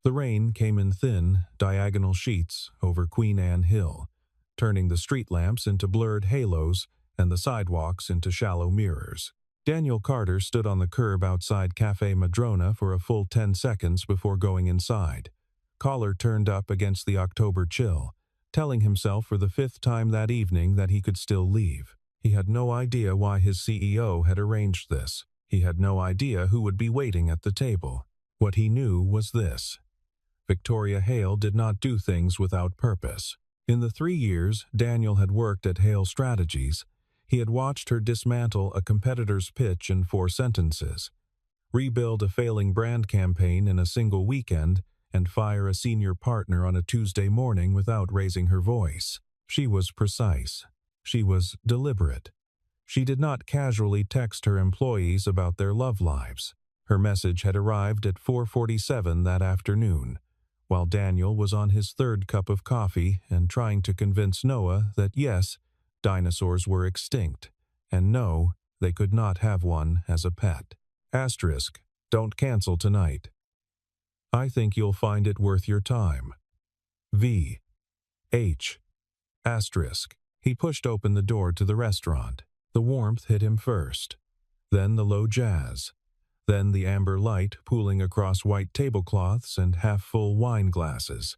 The rain came in thin, diagonal sheets over Queen Anne Hill, turning the street lamps into blurred halos and the sidewalks into shallow mirrors. Daniel Carter stood on the curb outside Cafe Madrona for a full 10 seconds before going inside, collar turned up against the October chill, telling himself for the 5th time that evening that he could still leave. He had no idea why his CEO had arranged this. He had no idea who would be waiting at the table. What he knew was this: Victoria Hale did not do things without purpose. In the 3 years Daniel had worked at Hale Strategies, he had watched her dismantle a competitor's pitch in 4 sentences, rebuild a failing brand campaign in a single weekend, and fire a senior partner on a Tuesday morning without raising her voice. She was precise. She was deliberate. She did not casually text her employees about their love lives. Her message had arrived at 4:47 that afternoon, while Daniel was on his 3rd cup of coffee and trying to convince Noah that yes, dinosaurs were extinct, and no, they could not have one as a pet. Asterisk, don't cancel tonight. I think you'll find it worth your time. V. H. Asterisk. He pushed open the door to the restaurant. The warmth hit him first, then the low jazz, then the amber light pooling across white tablecloths and half-full wine glasses.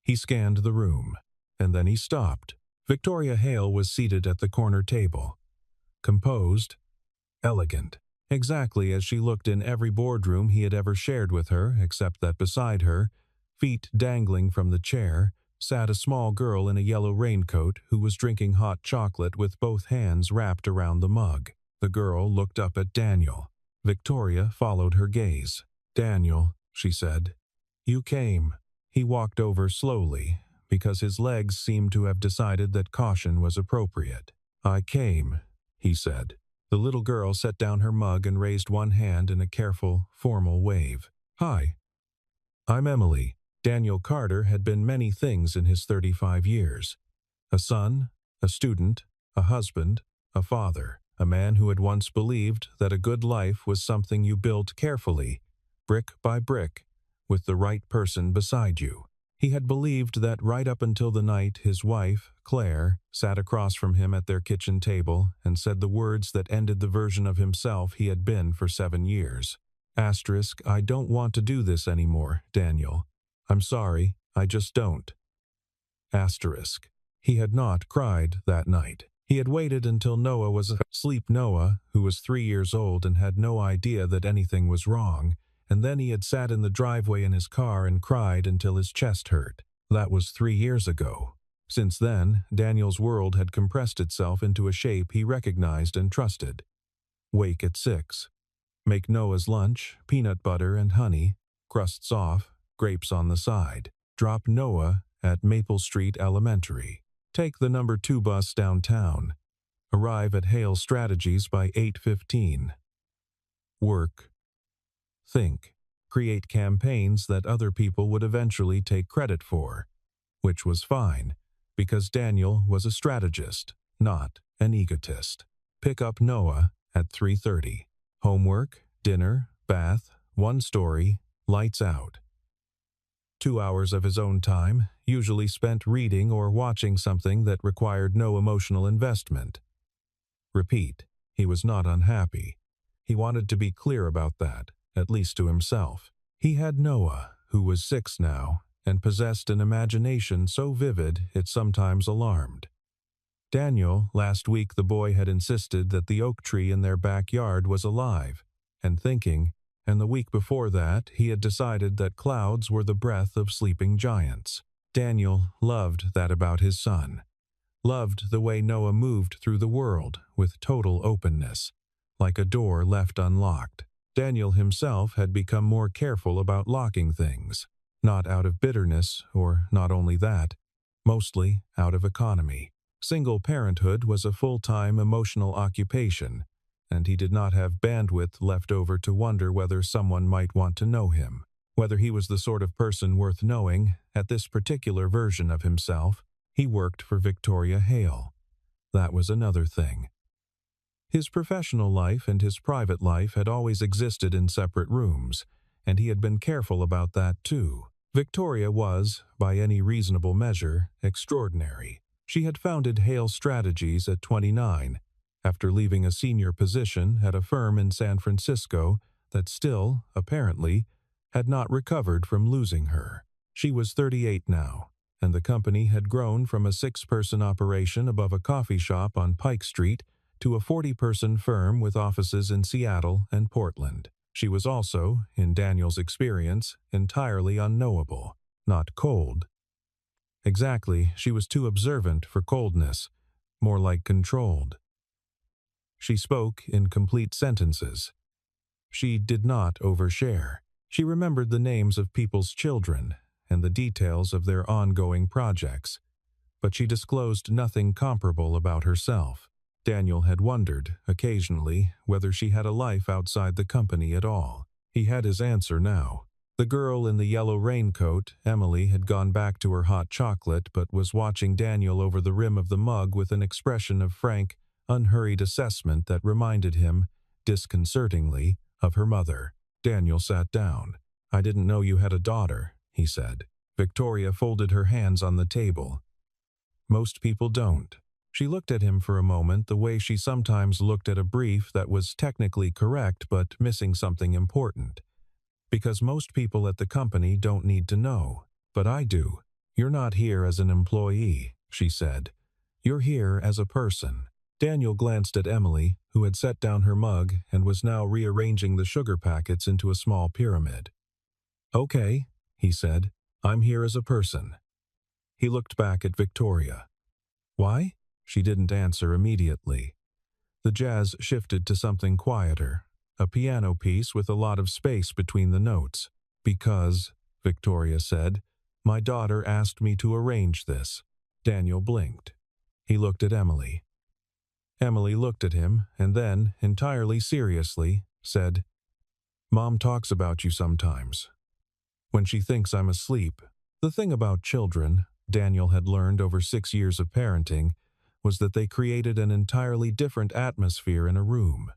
He scanned the room, and then he stopped. Victoria Hale was seated at the corner table. Composed, elegant, exactly as she looked in every boardroom he had ever shared with her, except that beside her, feet dangling from the chair, sat a small girl in a yellow raincoat who was drinking hot chocolate with both hands wrapped around the mug. The girl looked up at Daniel. Victoria followed her gaze. "Daniel," she said, "you came." He walked over slowly, because his legs seemed to have decided that caution was appropriate. "I came," he said. The little girl set down her mug and raised one hand in a careful, formal wave. "Hi. I'm Emily." Daniel Carter had been many things in his 35 years. A son, a student, a husband, a father, a man who had once believed that a good life was something you built carefully, brick by brick, with the right person beside you. He had believed that right up until the night his wife, Claire, sat across from him at their kitchen table and said the words that ended the version of himself he had been for 7 years. Asterisk, I don't want to do this anymore, Daniel. I'm sorry, I just don't. Asterisk. He had not cried that night. He had waited until Noah was asleep. Noah, who was 3 years old and had no idea that anything was wrong, and then he had sat in the driveway in his car and cried until his chest hurt. That was 3 years ago. Since then, Daniel's world had compressed itself into a shape he recognized and trusted. Wake at 6. Make Noah's lunch, peanut butter and honey, crusts off, grapes on the side. Drop Noah at Maple Street Elementary. Take the number 2 bus downtown. Arrive at Hale Strategies by 8:15. Work. Think. Create campaigns that other people would eventually take credit for. Which was fine, because Daniel was a strategist, not an egotist. Pick up Noah at 3:30. Homework, dinner, bath, 1 story, lights out. 2 hours of his own time, usually spent reading or watching something that required no emotional investment. Repeat, he was not unhappy. He wanted to be clear about that, at least to himself. He had Noah, who was 6 now, and possessed an imagination so vivid it sometimes alarmed. Daniel, last week the boy had insisted that the oak tree in their backyard was alive and thinking, and the week before that he had decided that clouds were the breath of sleeping giants. Daniel loved that about his son. Loved the way Noah moved through the world with total openness, like a door left unlocked. Daniel himself had become more careful about locking things, not out of bitterness, or not only that, mostly out of economy. Single parenthood was a full-time emotional occupation, and he did not have bandwidth left over to wonder whether someone might want to know him, whether he was the sort of person worth knowing. At this particular version of himself, he worked for Victoria Hale. That was another thing. His professional life and his private life had always existed in separate rooms, and he had been careful about that too. Victoria was, by any reasonable measure, extraordinary. She had founded Hale Strategies at 29, after leaving a senior position at a firm in San Francisco that still, apparently, had not recovered from losing her. She was 38 now, and the company had grown from a 6-person operation above a coffee shop on Pike Street to a 40-person firm with offices in Seattle and Portland. She was also, in Daniel's experience, entirely unknowable, not cold. Exactly, she was too observant for coldness, more like controlled. She spoke in complete sentences. She did not overshare. She remembered the names of people's children and the details of their ongoing projects, but she disclosed nothing comparable about herself. Daniel had wondered, occasionally, whether she had a life outside the company at all. He had his answer now. The girl in the yellow raincoat, Emily, had gone back to her hot chocolate but was watching Daniel over the rim of the mug with an expression of frank, unhurried assessment that reminded him, disconcertingly, of her mother. Daniel sat down. "I didn't know you had a daughter," he said. Victoria folded her hands on the table. "Most people don't." She looked at him for a moment the way she sometimes looked at a brief that was technically correct but missing something important. "Because most people at the company don't need to know. But I do. You're not here as an employee," she said. "You're here as a person." Daniel glanced at Emily, who had set down her mug and was now rearranging the sugar packets into a small pyramid. "Okay," he said. "I'm here as a person." He looked back at Victoria. "Why?" She didn't answer immediately. The jazz shifted to something quieter, a piano piece with a lot of space between the notes. "Because," Victoria said, "my daughter asked me to arrange this." Daniel blinked. He looked at Emily. Emily looked at him and then, entirely seriously, said, "Mom talks about you sometimes. When she thinks I'm asleep." The thing about children, Daniel had learned over 6 years of parenting, was that they created an entirely different atmosphere in a room.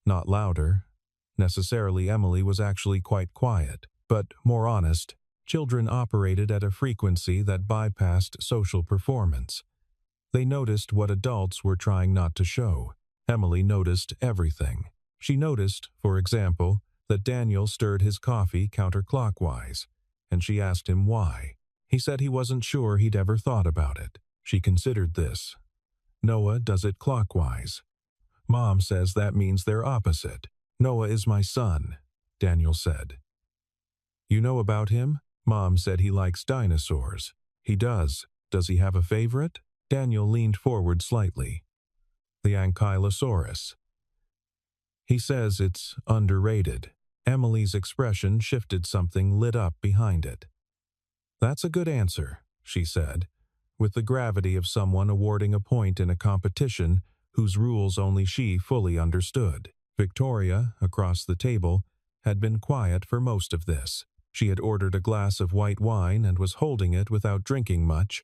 Not louder. Necessarily, Emily was actually quite quiet, but more honest. Children operated at a frequency that bypassed social performance. They noticed what adults were trying not to show. Emily noticed everything. She noticed, for example, that Daniel stirred his coffee counterclockwise, and she asked him why. He said he wasn't sure he'd ever thought about it. She considered this. "Noah does it clockwise. Mom says that means they're opposite." "Noah is my son," Daniel said. "You know about him?" "Mom said he likes dinosaurs." "He does. Does he have a favorite?" Daniel leaned forward slightly. "The Ankylosaurus. He says it's underrated." Emily's expression shifted, something lit up behind it. "That's a good answer," she said, with the gravity of someone awarding a point in a competition whose rules only she fully understood. Victoria, across the table, had been quiet for most of this. She had ordered a glass of white wine and was holding it without drinking much,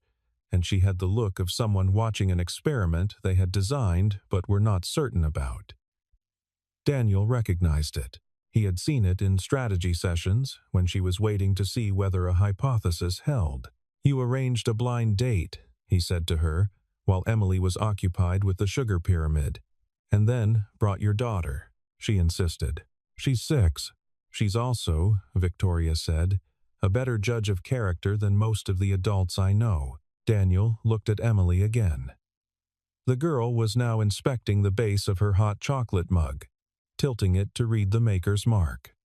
and she had the look of someone watching an experiment they had designed but were not certain about. Daniel recognized it. He had seen it in strategy sessions when she was waiting to see whether a hypothesis held. "You arranged a blind date," he said to her, while Emily was occupied with the sugar pyramid. "And then brought your daughter," she insisted. "She's 6. She's also," Victoria said, "a better judge of character than most of the adults I know." Daniel looked at Emily again. The girl was now inspecting the base of her hot chocolate mug, tilting it to read the maker's mark.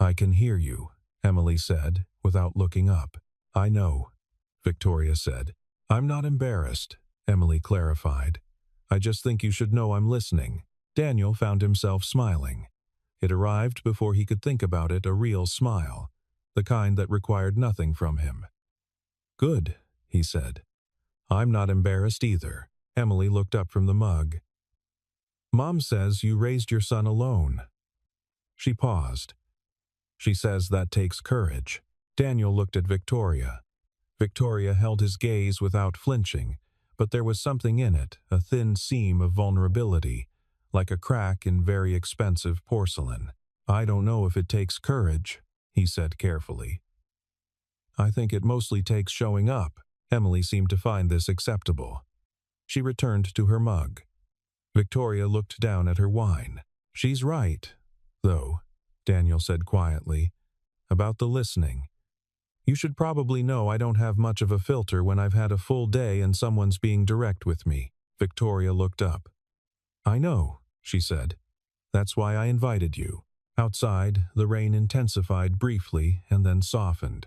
"I can hear you," Emily said, without looking up. "I know," Victoria said. "I'm not embarrassed," Emily clarified. "I just think you should know I'm listening." Daniel found himself smiling. It arrived before he could think about it, a real smile, the kind that required nothing from him. "Good," he said. "I'm not embarrassed either." Emily looked up from the mug. "Mom says you raised your son alone." She paused. "She says that takes courage." Daniel looked at Victoria. Victoria held his gaze without flinching, but there was something in it, a thin seam of vulnerability, like a crack in very expensive porcelain. I don't know if it takes courage, he said carefully. I think it mostly takes showing up. Emily seemed to find this acceptable. She returned to her mug. Victoria looked down at her wine. She's right, though, Daniel said quietly, about the listening. You should probably know I don't have much of a filter when I've had a full day and someone's being direct with me. Victoria looked up. I know, she said. That's why I invited you. Outside, the rain intensified briefly and then softened.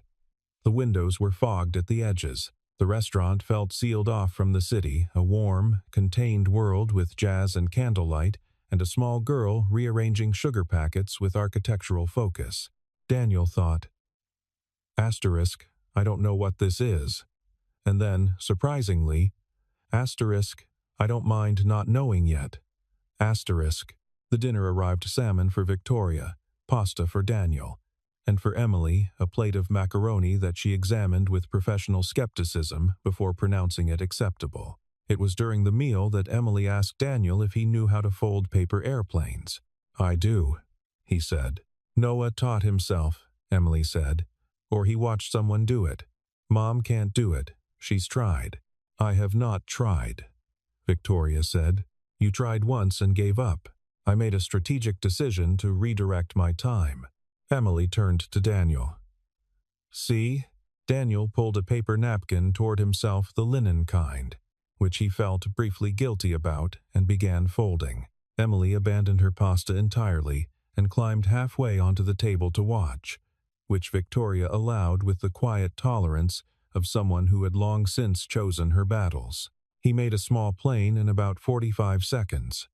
The windows were fogged at the edges. The restaurant felt sealed off from the city, a warm, contained world with jazz and candlelight, and a small girl rearranging sugar packets with architectural focus. Daniel thought, asterisk, I don't know what this is. And then, surprisingly, asterisk, I don't mind not knowing yet. Asterisk, the dinner arrived salmon for Victoria, pasta for Daniel, and for Emily, a plate of macaroni that she examined with professional skepticism before pronouncing it acceptable. It was during the meal that Emily asked Daniel if he knew how to fold paper airplanes. I do, he said. Noah taught himself, Emily said, or he watched someone do it. Mom can't do it. She's tried. I have not tried, Victoria said. You tried once and gave up. I made a strategic decision to redirect my time. Emily turned to Daniel. See? Daniel pulled a paper napkin toward himself, the linen kind, which he felt briefly guilty about, and began folding. Emily abandoned her pasta entirely and climbed halfway onto the table to watch, which Victoria allowed with the quiet tolerance of someone who had long since chosen her battles. He made a small plane in about 45 seconds.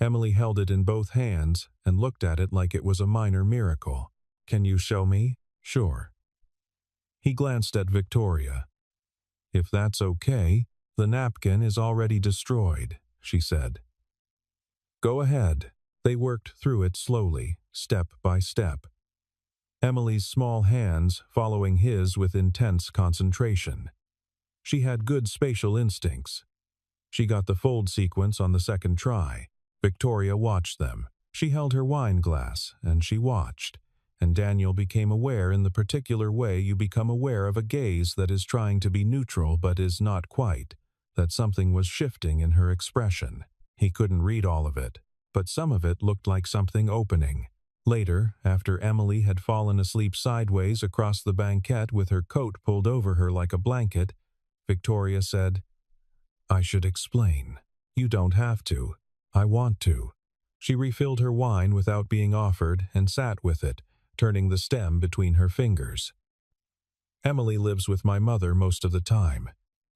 Emily held it in both hands and looked at it like it was a minor miracle. Can you show me? Sure. He glanced at Victoria. If that's okay, the napkin is already destroyed, she said. Go ahead. They worked through it slowly, step by step. Emily's small hands following his with intense concentration. She had good spatial instincts. She got the fold sequence on the second try. Victoria watched them. She held her wine glass, and she watched, and Daniel became aware in the particular way you become aware of a gaze that is trying to be neutral but is not quite, that something was shifting in her expression. He couldn't read all of it, but some of it looked like something opening. Later, after Emily had fallen asleep sideways across the banquette with her coat pulled over her like a blanket, Victoria said, I should explain. You don't have to. I want to. She refilled her wine without being offered and sat with it, turning the stem between her fingers. Emily lives with my mother most of the time.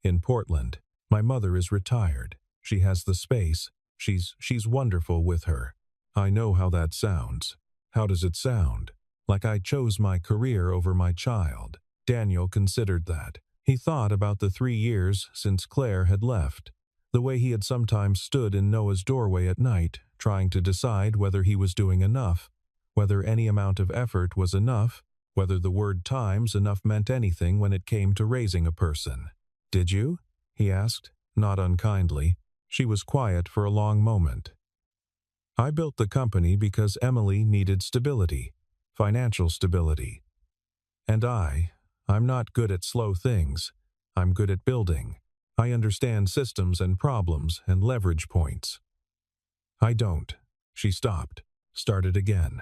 In Portland, my mother is retired. She has the space. She's wonderful with her. I know how that sounds. How does it sound? Like I chose my career over my child. Daniel considered that. He thought about the 3 years since Claire had left. The way he had sometimes stood in Noah's doorway at night, trying to decide whether he was doing enough, whether any amount of effort was enough, whether the word times enough meant anything when it came to raising a person. Did you? He asked, not unkindly. She was quiet for a long moment. I built the company because Emily needed stability, financial stability. And I'm not good at slow things. I'm good at building. I understand systems and problems and leverage points. I don't. She stopped, started again.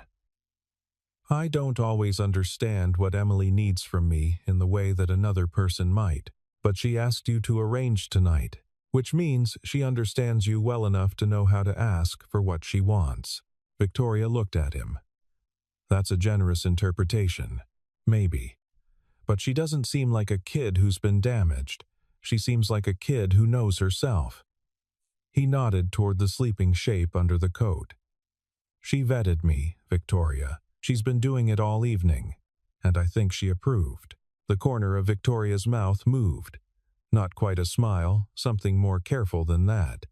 I don't always understand what Emily needs from me in the way that another person might, but she asked you to arrange tonight, which means she understands you well enough to know how to ask for what she wants. Victoria looked at him. That's a generous interpretation. Maybe. But she doesn't seem like a kid who's been damaged. She seems like a kid who knows herself. He nodded toward the sleeping shape under the coat. She vetted me, Victoria. She's been doing it all evening, and I think she approved. The corner of Victoria's mouth moved. Not quite a smile, something more careful than that.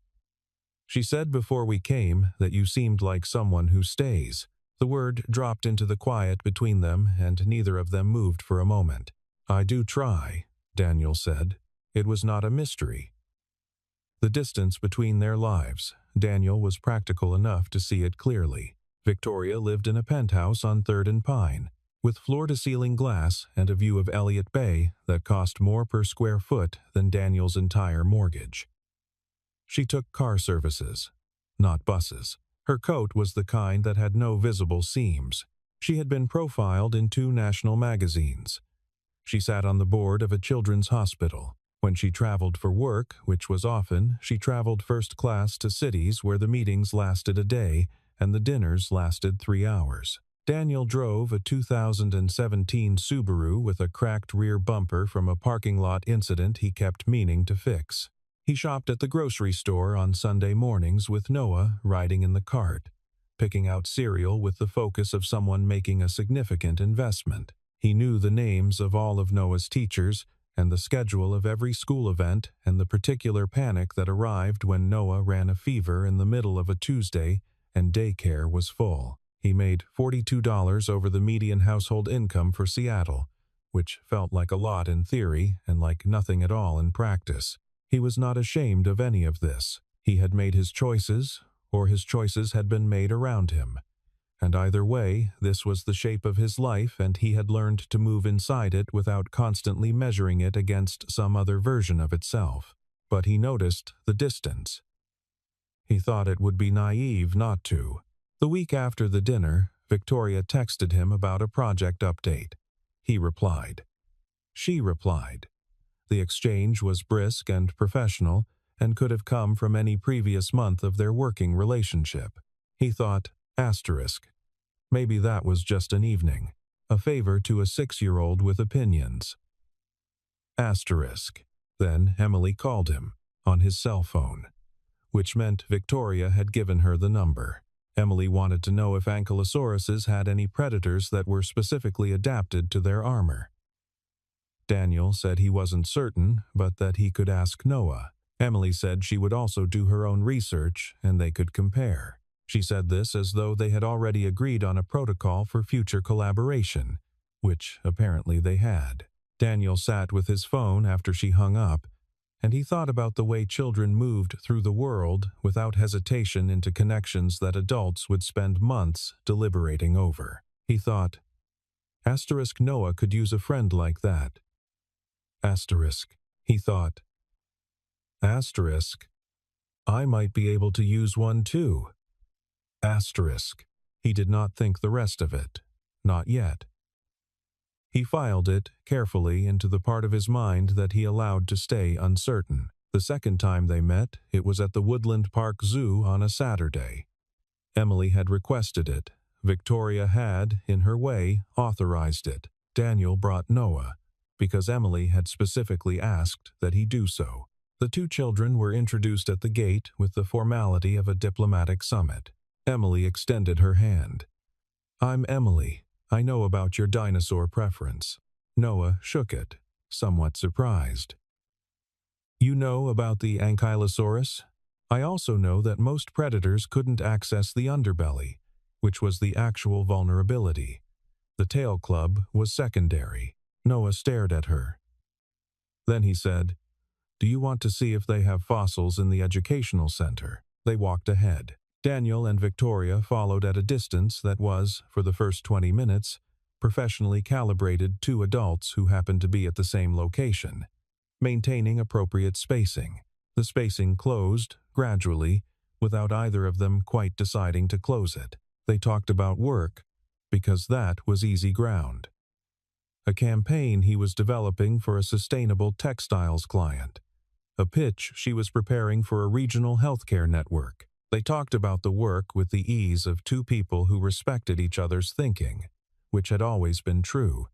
She said before we came that you seemed like someone who stays. The word dropped into the quiet between them, and neither of them moved for a moment. I do try, Daniel said. It was not a mystery. The distance between their lives, Daniel was practical enough to see it clearly. Victoria lived in a penthouse on 3rd and Pine, with floor-to-ceiling glass and a view of Elliott Bay that cost more per square foot than Daniel's entire mortgage. She took car services, not buses. Her coat was the kind that had no visible seams. She had been profiled in 2 national magazines. She sat on the board of a children's hospital. When she traveled for work, which was often, she traveled first class to cities where the meetings lasted a day and the dinners lasted 3 hours. Daniel drove a 2017 Subaru with a cracked rear bumper from a parking lot incident he kept meaning to fix. He shopped at the grocery store on Sunday mornings with Noah riding in the cart, picking out cereal with the focus of someone making a significant investment. He knew the names of all of Noah's teachers and the schedule of every school event and the particular panic that arrived when Noah ran a fever in the middle of a Tuesday and daycare was full. He made $42 over the median household income for Seattle, which felt like a lot in theory and like nothing at all in practice. He was not ashamed of any of this. He had made his choices, or his choices had been made around him. And either way, this was the shape of his life, and he had learned to move inside it without constantly measuring it against some other version of itself. But he noticed the distance. He thought it would be naive not to. The week after the dinner, Victoria texted him about a project update. He replied. She replied. The exchange was brisk and professional and could have come from any previous month of their working relationship. He thought, asterisk. Maybe that was just an evening. A favor to a 6-year-old with opinions. Asterisk. Then Emily called him, on his cell phone, which meant Victoria had given her the number. Emily wanted to know if ankylosauruses had any predators that were specifically adapted to their armor. Daniel said he wasn't certain, but that he could ask Noah. Emily said she would also do her own research and they could compare. She said this as though they had already agreed on a protocol for future collaboration, which apparently they had. Daniel sat with his phone after she hung up, and he thought about the way children moved through the world without hesitation into connections that adults would spend months deliberating over. He thought, asterisk Noah could use a friend like that. Asterisk. He thought, asterisk. I might be able to use one too. Asterisk. He did not think the rest of it. Not yet. He filed it carefully into the part of his mind that he allowed to stay uncertain. The second time they met, it was at the Woodland Park Zoo on a Saturday. Emily had requested it. Victoria had, in her way, authorized it. Daniel brought Noah, because Emily had specifically asked that he do so. The 2 children were introduced at the gate with the formality of a diplomatic summit. Emily extended her hand. I'm Emily. I know about your dinosaur preference. Noah shook it, somewhat surprised. You know about the ankylosaurus? I also know that most predators couldn't access the underbelly, which was the actual vulnerability. The tail club was secondary. Noah stared at her. Then he said, Do you want to see if they have fossils in the educational center? They walked ahead. Daniel and Victoria followed at a distance that was, for the first 20 minutes, professionally calibrated 2 adults who happened to be at the same location, maintaining appropriate spacing. The spacing closed, gradually, without either of them quite deciding to close it. They talked about work, because that was easy ground. A campaign he was developing for a sustainable textiles client. A pitch she was preparing for a regional healthcare network. They talked about the work with the ease of 2 people who respected each other's thinking, which had always been true,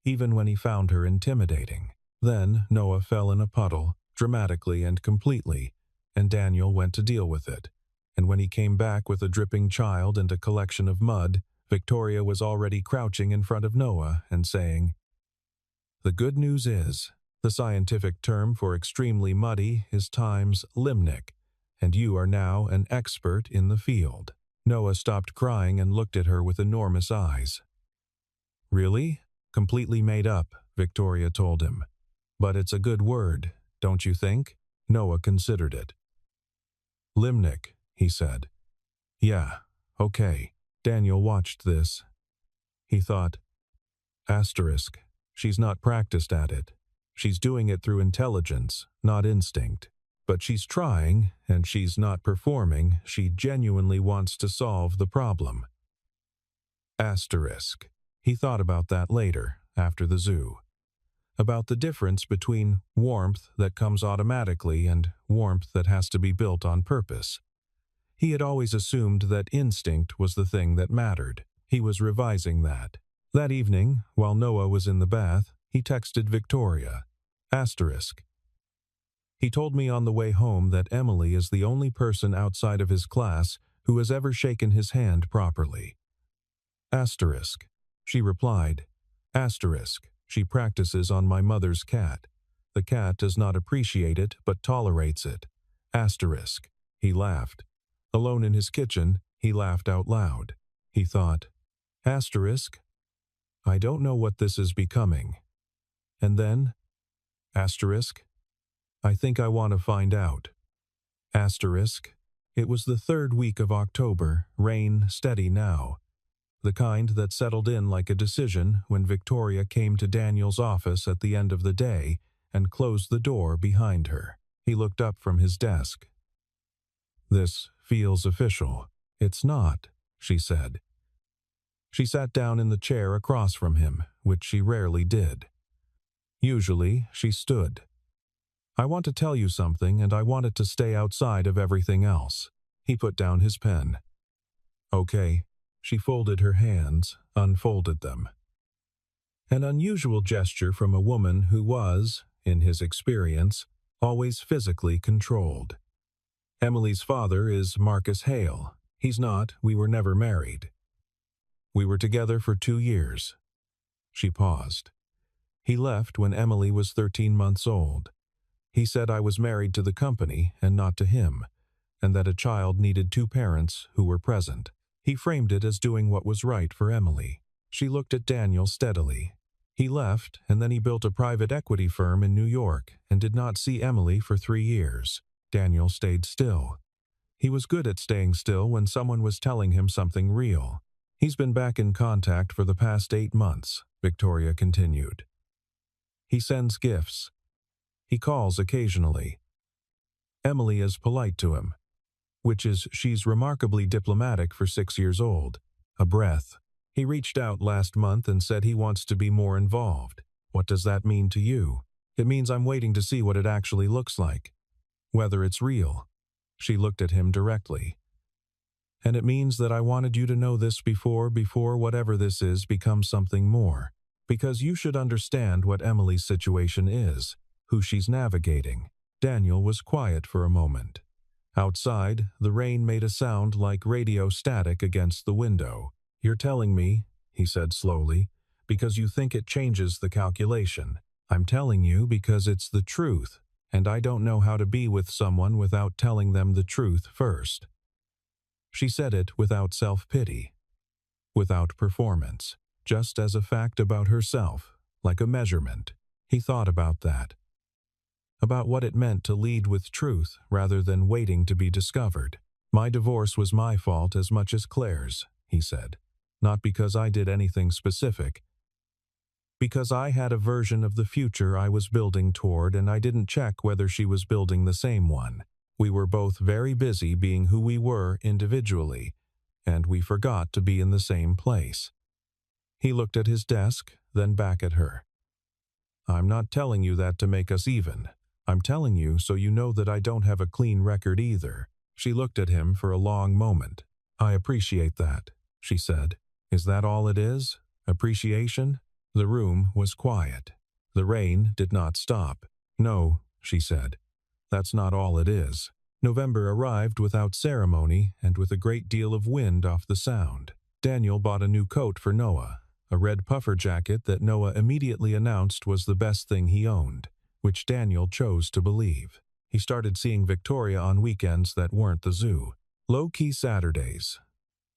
even when he found her intimidating. Then Noah fell in a puddle, dramatically and completely, and Daniel went to deal with it. And when he came back with a dripping child and a collection of mud, Victoria was already crouching in front of Noah and saying, The good news is, the scientific term for extremely muddy is times limnic, and you are now an expert in the field. Noah stopped crying and looked at her with enormous eyes. Really? Completely made up, Victoria told him. But it's a good word, don't you think? Noah considered it. Limnic, he said. Yeah, okay. Daniel watched this. He thought, asterisk, she's not practiced at it. She's doing it through intelligence, not instinct. But she's trying, and she's not performing. She genuinely wants to solve the problem. Asterisk. He thought about that later, after the zoo. About the difference between warmth that comes automatically and warmth that has to be built on purpose. He had always assumed that instinct was the thing that mattered. He was revising that. That evening, while Noah was in the bath, he texted Victoria. Asterisk. He told me on the way home that Emily is the only person outside of his class who has ever shaken his hand properly. Asterisk. She replied. Asterisk. She practices on my mother's cat. The cat does not appreciate it but tolerates it. Asterisk. He laughed. Alone in his kitchen, he laughed out loud. He thought, asterisk. I don't know what this is becoming. And then, asterisk. I think I want to find out. Asterisk. It was the 3rd week of October, rain steady now. The kind that settled in like a decision when Victoria came to Daniel's office at the end of the day and closed the door behind her. He looked up from his desk. This feels official. It's not, she said. She sat down in the chair across from him, which she rarely did. Usually, she stood. I want to tell you something, and I want it to stay outside of everything else. He put down his pen. Okay. She folded her hands, unfolded them. An unusual gesture from a woman who was, in his experience, always physically controlled. Emily's father is Marcus Hale. He's not. We were never married. We were together for 2 years. She paused. He left when Emily was 13 months old. He said I was married to the company and not to him, and that a child needed 2 parents who were present. He framed it as doing what was right for Emily. She looked at Daniel steadily. He left, and then he built a private equity firm in New York and did not see Emily for 3 years. Daniel stayed still. He was good at staying still when someone was telling him something real. He's been back in contact for the past 8 months, Victoria continued. He sends gifts. He calls occasionally. Emily is polite to him, which is she's remarkably diplomatic for 6 years old. A breath. He reached out last month and said he wants to be more involved. What does that mean to you? It means I'm waiting to see what it actually looks like. Whether it's real. She looked at him directly. And it means that I wanted you to know this before whatever this is becomes something more. Because you should understand what Emily's situation is, who she's navigating. Daniel was quiet for a moment. Outside, the rain made a sound like radio static against the window. You're telling me, he said slowly, because you think it changes the calculation. I'm telling you because it's the truth, and I don't know how to be with someone without telling them the truth first. She said it without self-pity, without performance, just as a fact about herself, like a measurement. He thought about that. About what it meant to lead with truth rather than waiting to be discovered. My divorce was my fault as much as Claire's, he said. Not because I did anything specific. Because I had a version of the future I was building toward and I didn't check whether she was building the same one. We were both very busy being who we were individually, and we forgot to be in the same place. He looked at his desk, then back at her. I'm not telling you that to make us even. I'm telling you so you know that I don't have a clean record either. She looked at him for a long moment. I appreciate that, she said. Is that all it is? Appreciation? The room was quiet. The rain did not stop. No, she said. That's not all it is. November arrived without ceremony and with a great deal of wind off the sound. Daniel bought a new coat for Noah, a red puffer jacket that Noah immediately announced was the best thing he owned, which Daniel chose to believe. He started seeing Victoria on weekends that weren't the zoo. Low-key Saturdays.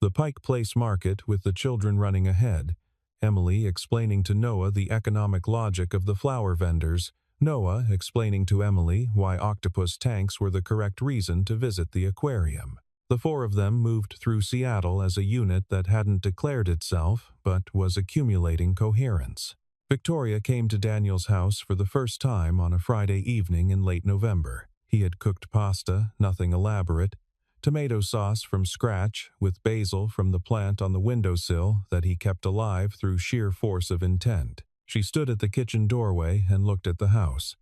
The Pike Place market with the children running ahead, Emily explaining to Noah the economic logic of the flower vendors, Noah explaining to Emily why octopus tanks were the correct reason to visit the aquarium. The four of them moved through Seattle as a unit that hadn't declared itself, but was accumulating coherence. Victoria came to Daniel's house for the first time on a Friday evening in late November. He had cooked pasta, nothing elaborate, tomato sauce from scratch with basil from the plant on the windowsill that he kept alive through sheer force of intent. She stood at the kitchen doorway and looked at the house.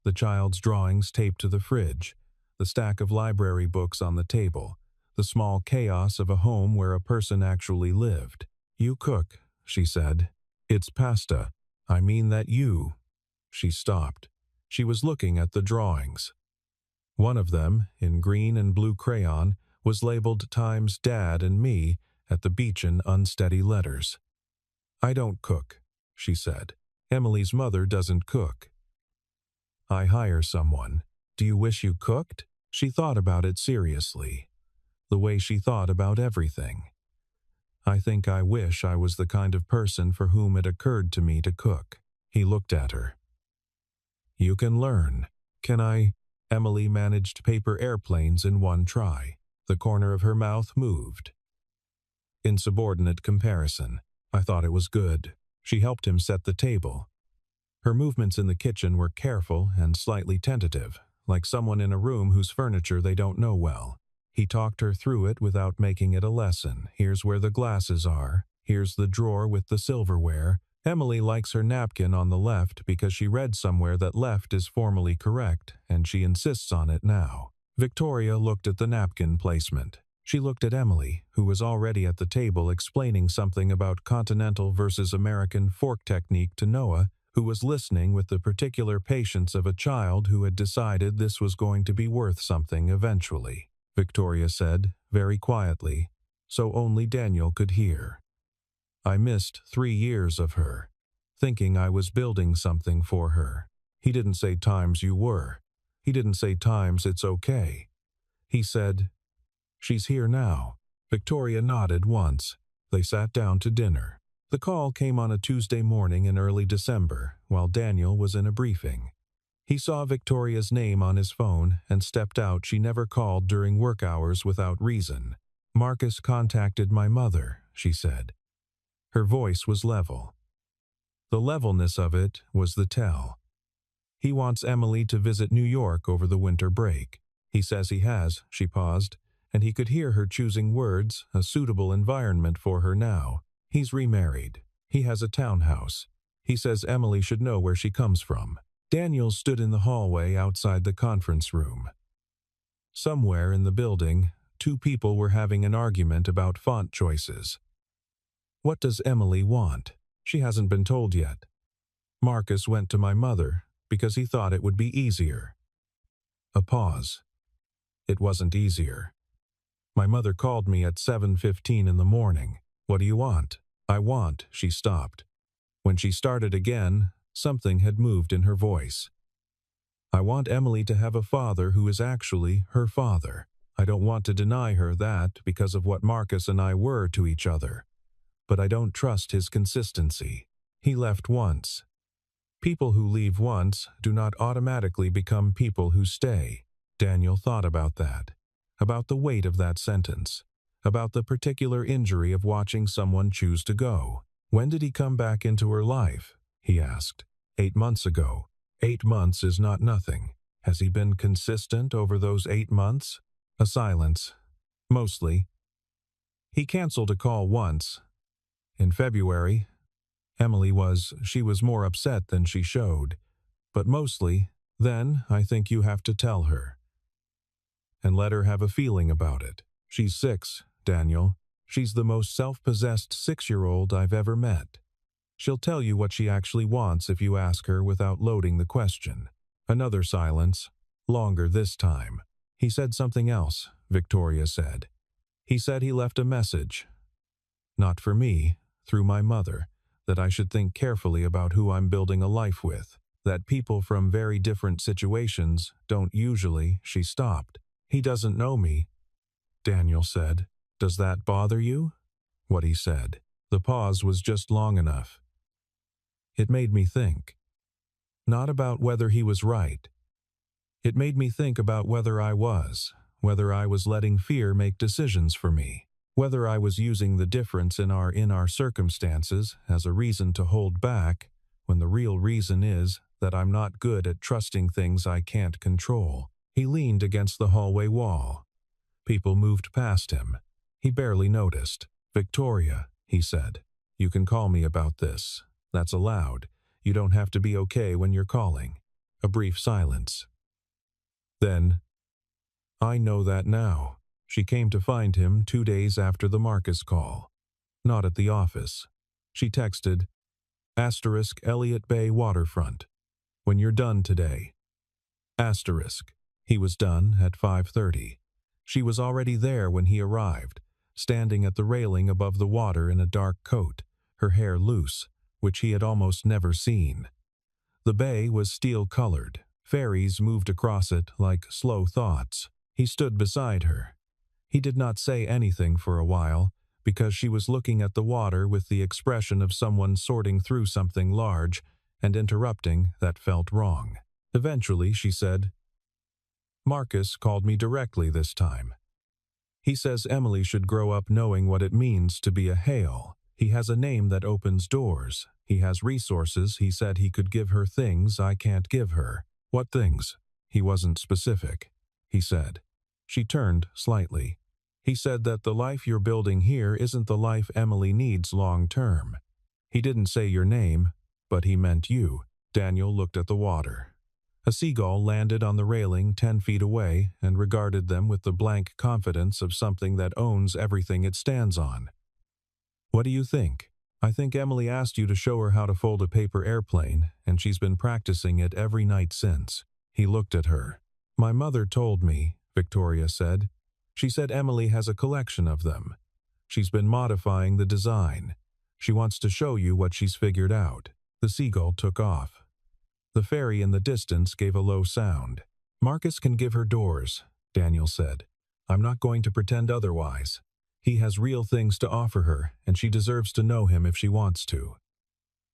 The child's drawings taped to the fridge, the stack of library books on the table, the small chaos of a home where a person actually lived. "You cook," she said. "It's pasta. I mean that you." She stopped. She was looking at the drawings. One of them, in green and blue crayon, was labeled Times Dad and Me at the beach in unsteady letters. "I don't cook," she said. "Emily's mother doesn't cook. I hire someone. Do you wish you cooked?" She thought about it seriously, the way she thought about everything. "I think I wish I was the kind of person for whom it occurred to me to cook." He looked at her. "You can learn. Can I?" Emily managed paper airplanes in one try. The corner of her mouth moved. Insubordinate comparison. "I thought it was good." She helped him set the table. Her movements in the kitchen were careful and slightly tentative, like someone in a room whose furniture they don't know well. He talked her through it without making it a lesson. "Here's where the glasses are. Here's the drawer with the silverware. Emily likes her napkin on the left because she read somewhere that left is formally correct, and she insists on it now." Victoria looked at the napkin placement. She looked at Emily, who was already at the table explaining something about continental versus American fork technique to Noah, who was listening with the particular patience of a child who had decided this was going to be worth something eventually. Victoria said, very quietly, so only Daniel could hear. "I missed 3 years of her, thinking I was building something for her." He didn't say times you were. He didn't say times it's okay. He said, "She's here now." Victoria nodded once. They sat down to dinner. The call came on a Tuesday morning in early December, while Daniel was in a briefing. He saw Victoria's name on his phone and stepped out. She never called during work hours without reason. "Marcus contacted my mother," she said. Her voice was level. The levelness of it was the tell. "He wants Emily to visit New York over the winter break. He says he has," she paused, and he could hear her choosing words, "a suitable environment for her now. He's remarried. He has a townhouse. He says Emily should know where she comes from." Daniel stood in the hallway outside the conference room. Somewhere in the building, 2 people were having an argument about font choices. "What does Emily want? She hasn't been told yet. Marcus went to my mother because he thought it would be easier." A pause. "It wasn't easier. My mother called me at 7:15 in the morning. What do you want?" "I want," she stopped. When she started again, something had moved in her voice. "I want Emily to have a father who is actually her father. I don't want to deny her that because of what Marcus and I were to each other. But I don't trust his consistency. He left once. People who leave once do not automatically become people who stay." Daniel thought about that, about the weight of that sentence, about the particular injury of watching someone choose to go. "When did he come back into her life?" he asked. 8 months ago. 8 months is not nothing. Has he been consistent over those 8 months? A silence. Mostly. He canceled a call once. In February. She was more upset than she showed. But mostly, then I think you have to tell her. And let her have a feeling about it. She's 6, Daniel. She's the most self-possessed 6-year-old I've ever met. She'll tell you what she actually wants if you ask her without loading the question. Another silence. Longer this time. "He said something else," Victoria said. "He said he left a message. Not for me, through my mother, that I should think carefully about who I'm building a life with. That people from very different situations don't usually." She stopped. "He doesn't know me," Daniel said. "Does that bother you?" What he said. The pause was just long enough. It made me think. Not about whether he was right. It made me think about whether I was, whether I was letting fear make decisions for me, whether I was using the difference in our circumstances as a reason to hold back, when the real reason is that I'm not good at trusting things I can't control. He leaned against the hallway wall. People moved past him. He barely noticed. "Victoria," he said, "you can call me about this. That's allowed. You don't have to be okay when you're calling." A brief silence. Then, "I know that now." She came to find him 2 days after the Marcus call. Not at the office. She texted, *Elliott Bay waterfront. When you're done today. He was done at 5:30. She was already there when he arrived, standing at the railing above the water in a dark coat, her hair loose, which he had almost never seen. The bay was steel-colored. Ferries moved across it like slow thoughts. He stood beside her. He did not say anything for a while, because she was looking at the water with the expression of someone sorting through something large and interrupting that felt wrong. Eventually, she said, "Marcus called me directly this time. He says Emily should grow up knowing what it means to be a Hale. He has a name that opens doors. He has resources. He said he could give her things I can't give her." "What things?" He wasn't specific. He said. She turned slightly. "He said that the life you're building here isn't the life Emily needs long-term. He didn't say your name, but he meant you." Daniel looked at the water. A seagull landed on the railing 10 feet away and regarded them with the blank confidence of something that owns everything it stands on. "What do you think?" "I think Emily asked you to show her how to fold a paper airplane, and she's been practicing it every night since." He looked at her. "My mother told me," Victoria said. "She said Emily has a collection of them. She's been modifying the design. She wants to show you what she's figured out." The seagull took off. The ferry in the distance gave a low sound. "Marcus can give her doors," Daniel said. "I'm not going to pretend otherwise. He has real things to offer her, and she deserves to know him if she wants to."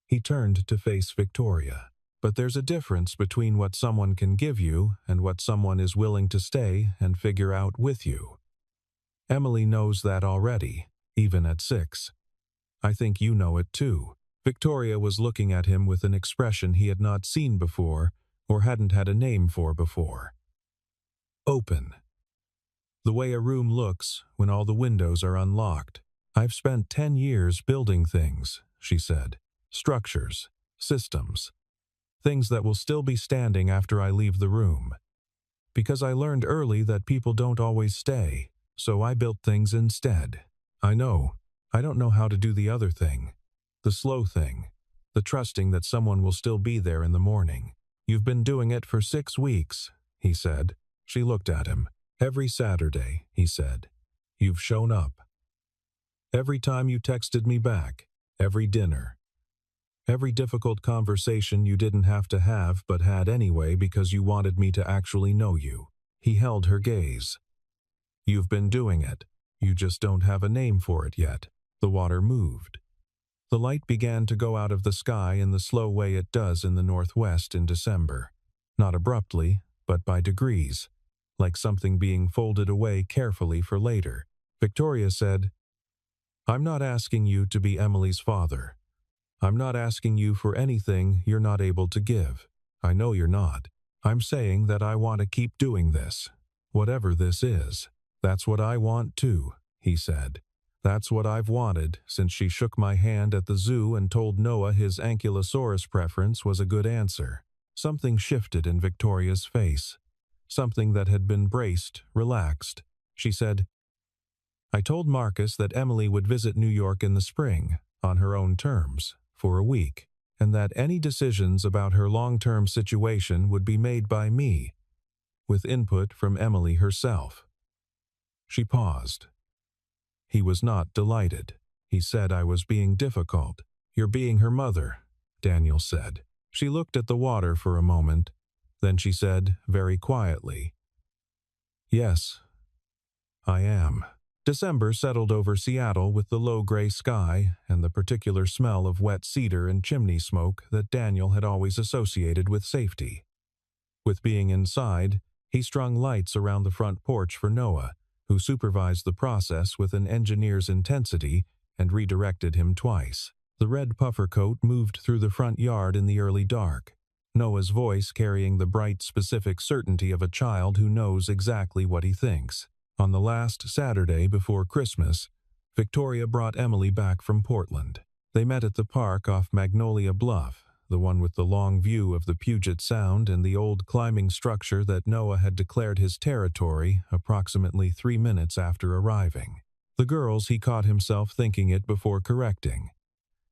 He turned to face Victoria. "But there's a difference between what someone can give you and what someone is willing to stay and figure out with you. Emily knows that already, even at 6. I think you know it too." Victoria was looking at him with an expression he had not seen before or hadn't had a name for before. Open. The way a room looks when all the windows are unlocked. "I've spent 10 years building things," she said. "Structures, systems, things that will still be standing after I leave the room. Because I learned early that people don't always stay, so I built things instead. I don't know how to do the other thing. The slow thing. The trusting that someone will still be there in the morning." "You've been doing it for 6 weeks, he said. She looked at him. "Every Saturday," he said. "You've shown up. Every time you texted me back. Every dinner. Every difficult conversation you didn't have to have but had anyway because you wanted me to actually know you." He held her gaze. "You've been doing it. You just don't have a name for it yet." The water moved. The light began to go out of the sky in the slow way it does in the northwest in December. Not abruptly, but by degrees, like something being folded away carefully for later. Victoria said, "I'm not asking you to be Emily's father. I'm not asking you for anything you're not able to give. I know you're not. I'm saying that I want to keep doing this. Whatever this is. That's what I want too," he said. "That's what I've wanted since she shook my hand at the zoo and told Noah his ankylosaurus preference was a good answer." Something shifted in Victoria's face. Something that had been braced, relaxed. She said, "I told Marcus that Emily would visit New York in the spring, on her own terms, for a week, and that any decisions about her long-term situation would be made by me, with input from Emily herself." She paused. He was not delighted. He said I was being difficult. "You're being her mother," Daniel said. She looked at the water for a moment. Then she said, very quietly, "Yes, I am." December settled over Seattle with the low gray sky and the particular smell of wet cedar and chimney smoke that Daniel had always associated with safety. With being inside, He strung lights around the front porch for Noah, who supervised the process with an engineer's intensity and redirected him twice. The red puffer coat moved through the front yard in the early dark, Noah's voice carrying the bright, specific certainty of a child who knows exactly what he thinks. On the last Saturday before Christmas, Victoria brought Emily back from Portland. They met at the park off Magnolia Bluff, the one with the long view of the Puget Sound and the old climbing structure that Noah had declared his territory approximately 3 minutes after arriving. The girls, he caught himself thinking it before correcting.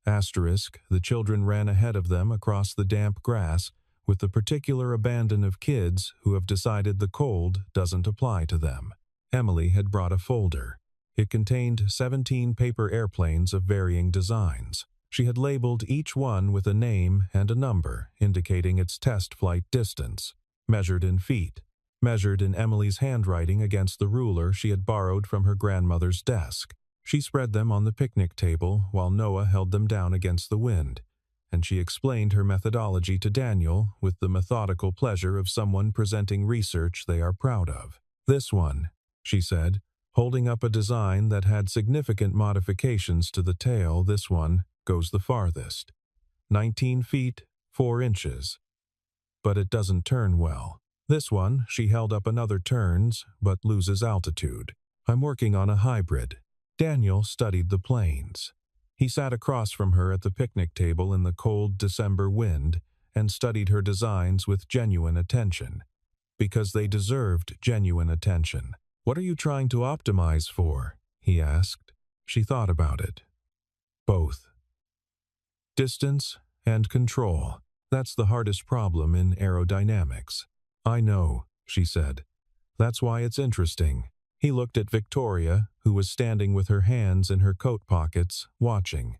The children ran ahead of them across the damp grass with the particular abandon of kids who have decided the cold doesn't apply to them. Emily had brought a folder. It contained 17 paper airplanes of varying designs. She had labeled each one with a name and a number indicating its test flight distance, measured in feet, measured in Emily's handwriting against the ruler she had borrowed from her grandmother's desk. She spread them on the picnic table while Noah held them down against the wind, and she explained her methodology to Daniel with the methodical pleasure of someone presenting research they are proud of. "This one," she said, holding up a design that had significant modifications to the tail. "This one goes the farthest. 19 feet, 4 inches. But it doesn't turn well. This one," she held up another, "turns, but loses altitude. I'm working on a hybrid." Daniel studied the planes. He sat across from her at the picnic table in the cold December wind and studied her designs with genuine attention. Because they deserved genuine attention. "What are you trying to optimize for?" he asked. She thought about it. "Both. Distance and control. That's the hardest problem in aerodynamics." "I know," she said. "That's why it's interesting." He looked at Victoria, who was standing with her hands in her coat pockets, watching.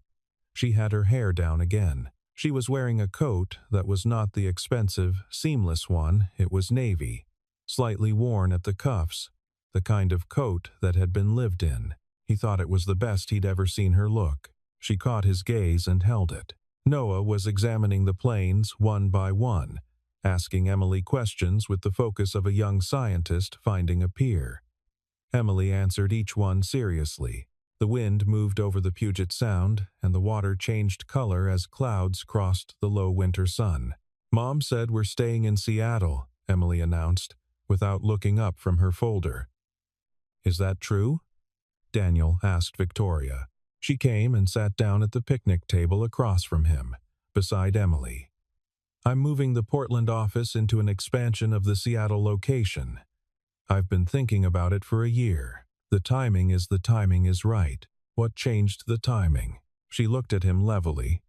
She had her hair down again. She was wearing a coat that was not the expensive, seamless one. It was navy, slightly worn at the cuffs, the kind of coat that had been lived in. He thought it was the best he'd ever seen her look. She caught his gaze and held it. Noah was examining the planes one by one, asking Emily questions with the focus of a young scientist finding a peer. Emily answered each one seriously. The wind moved over the Puget Sound, and the water changed color as clouds crossed the low winter sun. "Mom said we're staying in Seattle," Emily announced, without looking up from her folder. "Is that true?" Daniel asked Victoria. She came and sat down at the picnic table across from him, beside Emily. "I'm moving the Portland office into an expansion of the Seattle location. I've been thinking about it for a year. The timing is right." "What changed the timing?" She looked at him levelly.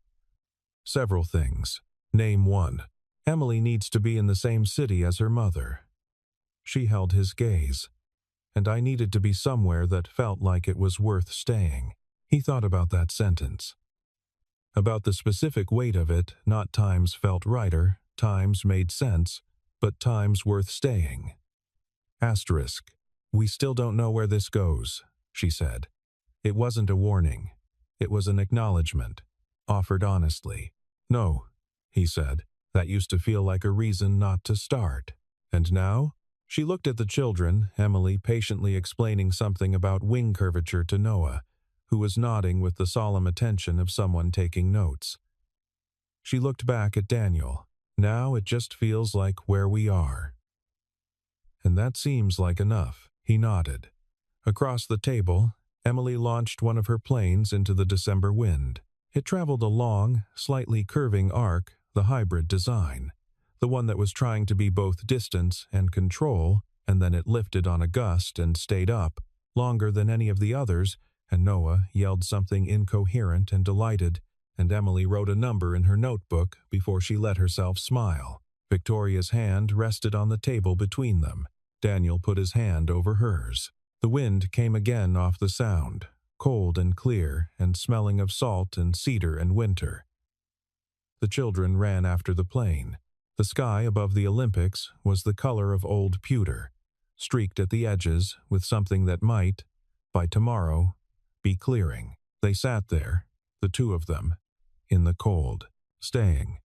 "Several things. Name one." "Emily needs to be in the same city as her mother." She held his gaze. "And I needed to be somewhere that felt like it was worth staying." He thought about that sentence. About the specific weight of it. Not times felt righter, times made sense, but times worth staying. "We still don't know where this goes," she said. It wasn't a warning. It was an acknowledgement, offered honestly. "No," he said. That used to feel like a reason not to start. "And now?" She looked at the children, Emily patiently explaining something about wing curvature to Noah, who was nodding with the solemn attention of someone taking notes. She looked back at Daniel. "Now it just feels like where we are." "And that seems like enough," he nodded. Across the table, Emily launched one of her planes into the December wind. It traveled a long, slightly curving arc, the hybrid design, the one that was trying to be both distance and control, and then it lifted on a gust and stayed up, longer than any of the others, and Noah yelled something incoherent and delighted, and Emily wrote a number in her notebook before she let herself smile. Victoria's hand rested on the table between them. Daniel put his hand over hers. The wind came again off the Sound, cold and clear and smelling of salt and cedar and winter. The children ran after the plane. The sky above the Olympics was the color of old pewter, streaked at the edges with something that might, by tomorrow, be clearing. They sat there, the two of them, in the cold, staying.